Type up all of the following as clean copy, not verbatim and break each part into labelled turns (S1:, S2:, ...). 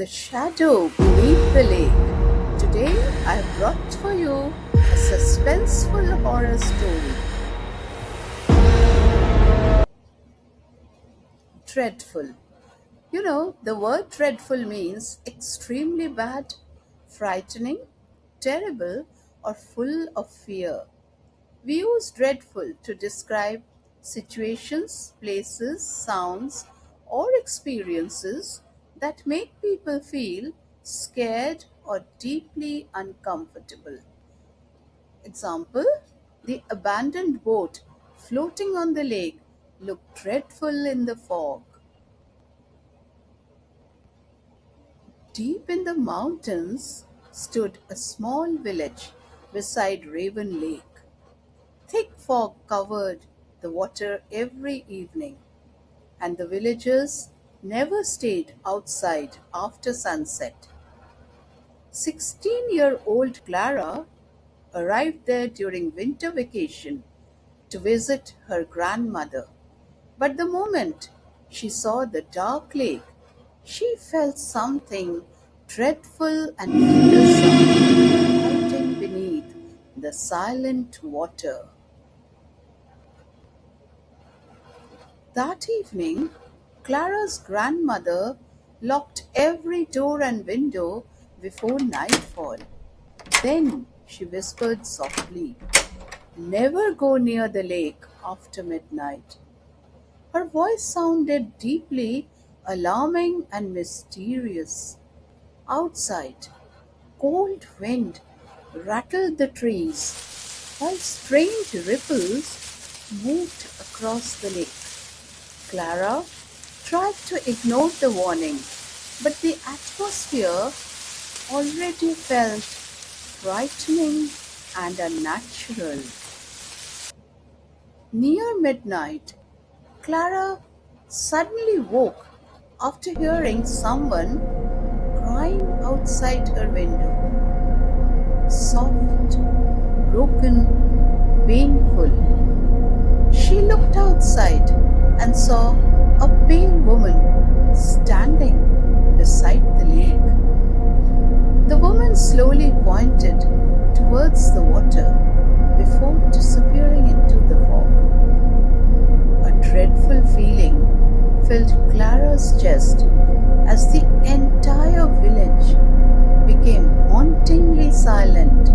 S1: The Shadow Beneath the Lake. Today I have brought for you a suspenseful horror story. Dreadful. The word dreadful means extremely bad, frightening, terrible, or full of fear. We use dreadful to describe situations, places, sounds, or experiences that make people feel scared or deeply uncomfortable. Example: the abandoned boat floating on the lake looked dreadful in the fog. Deep in the mountains stood a small village beside Raven Lake. Thick fog covered the water every evening, and the villagers never stayed outside after sunset. 16-year-old Clara arrived there during winter vacation to visit her grandmother. But the moment she saw the dark lake, she felt something dreadful and fearsome hiding beneath the silent water. That evening, Clara's grandmother locked every door and window before nightfall. Then she whispered softly, "Never go near the lake after midnight." Her voice sounded deeply alarming and mysterious. Outside, cold wind rattled the trees, while strange ripples moved across the lake. Clara tried to ignore the warning, but the atmosphere already felt frightening and unnatural. Near midnight, Clara suddenly woke after hearing someone crying outside her window. Soft, broken, painful. She looked outside and saw a pale woman standing beside the lake. The woman slowly pointed towards the water before disappearing into the fog. A dreadful feeling filled Clara's chest as the entire village became hauntingly silent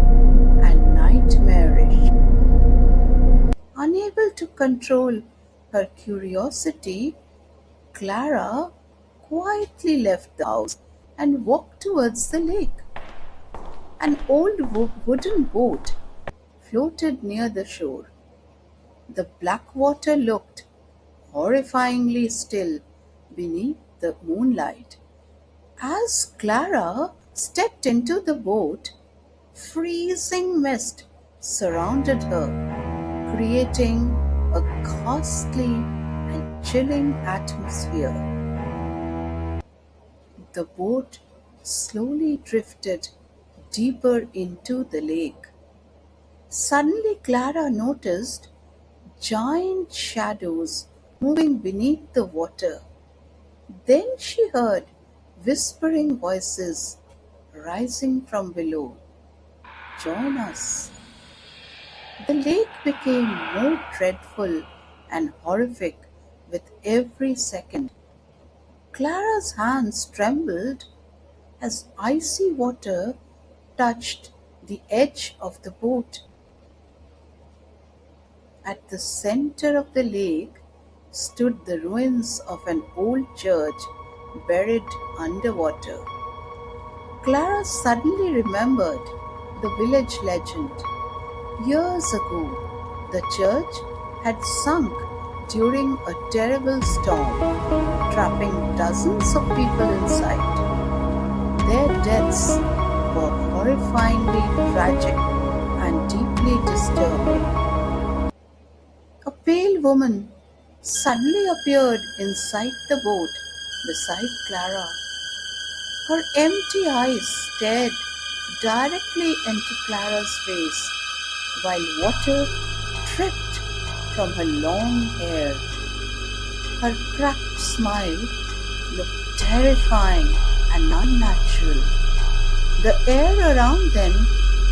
S1: and nightmarish. Unable to control her curiosity, Clara quietly left the house and walked towards the lake. An old wooden boat floated near the shore. The black water looked horrifyingly still beneath the moonlight. As Clara stepped into the boat, freezing mist surrounded her, creating a ghastly and chilling atmosphere. The boat slowly drifted deeper into the lake. Suddenly, Clara noticed giant shadows moving beneath the water. Then she heard whispering voices rising from below. "Join us." The lake became more dreadful and horrific with every second. Clara's hands trembled as icy water touched the edge of the boat. At the center of the lake stood the ruins of an old church buried underwater. Clara suddenly remembered the village legend. Years ago, the church had sunk during a terrible storm, trapping dozens of people inside. Their deaths were horrifyingly tragic and deeply disturbing. A pale woman suddenly appeared inside the boat beside Clara. Her empty eyes stared directly into Clara's face, while water dripped from her long hair. Her cracked smile looked terrifying and unnatural. The air around them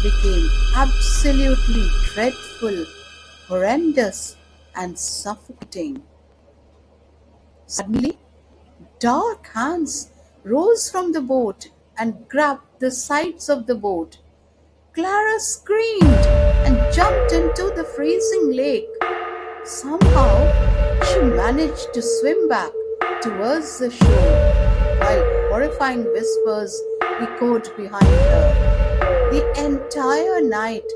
S1: became absolutely dreadful, horrendous, and suffocating. Suddenly, dark hands rose from the boat and grabbed the sides of the boat. Clara screamed and jumped into the freezing lake. Somehow, she managed to swim back towards the shore, while horrifying whispers echoed behind her. The entire night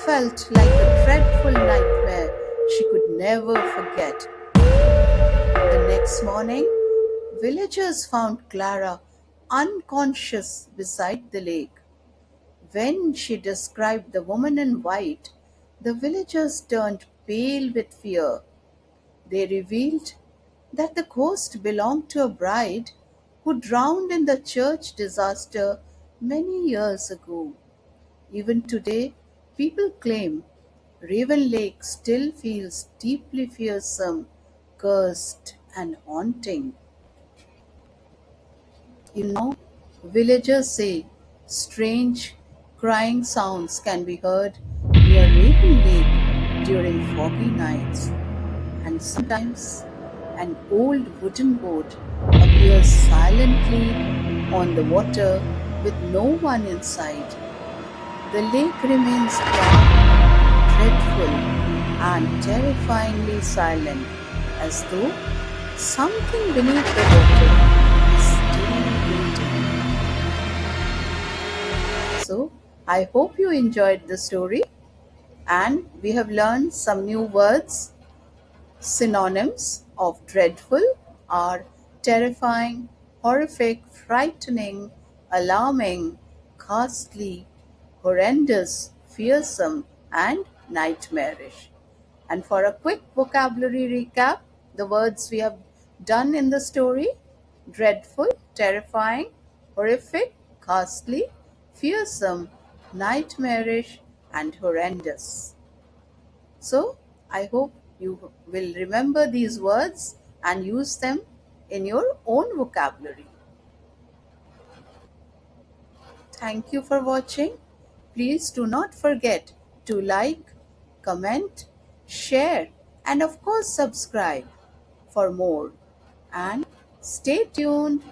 S1: felt like a dreadful nightmare she could never forget. The next morning, villagers found Clara unconscious beside the lake. When she described the woman in white, the villagers turned pale with fear. They revealed that the ghost belonged to a bride who drowned in the church disaster many years ago. Even today, people claim Raven Lake still feels deeply fearsome, cursed, and haunting. You know, villagers say strange crying sounds can be heard near Raven Lake during foggy nights, and sometimes an old wooden boat appears silently on the water with no one inside. The lake remains dark, dreadful, and terrifyingly silent, as though something beneath the water is still waiting. So, I hope you enjoyed the story and we have learned some new words. Synonyms of dreadful are terrifying, horrific, frightening, alarming, ghastly, horrendous, fearsome, and nightmarish. And for a quick vocabulary recap, the words we have done in the story: dreadful, terrifying, horrific, ghastly, fearsome, nightmarish, and horrendous. So, I hope you will remember these words and use them in your own vocabulary. Thank you for watching. Please do not forget to like, comment, share, and of course, subscribe for more. And stay tuned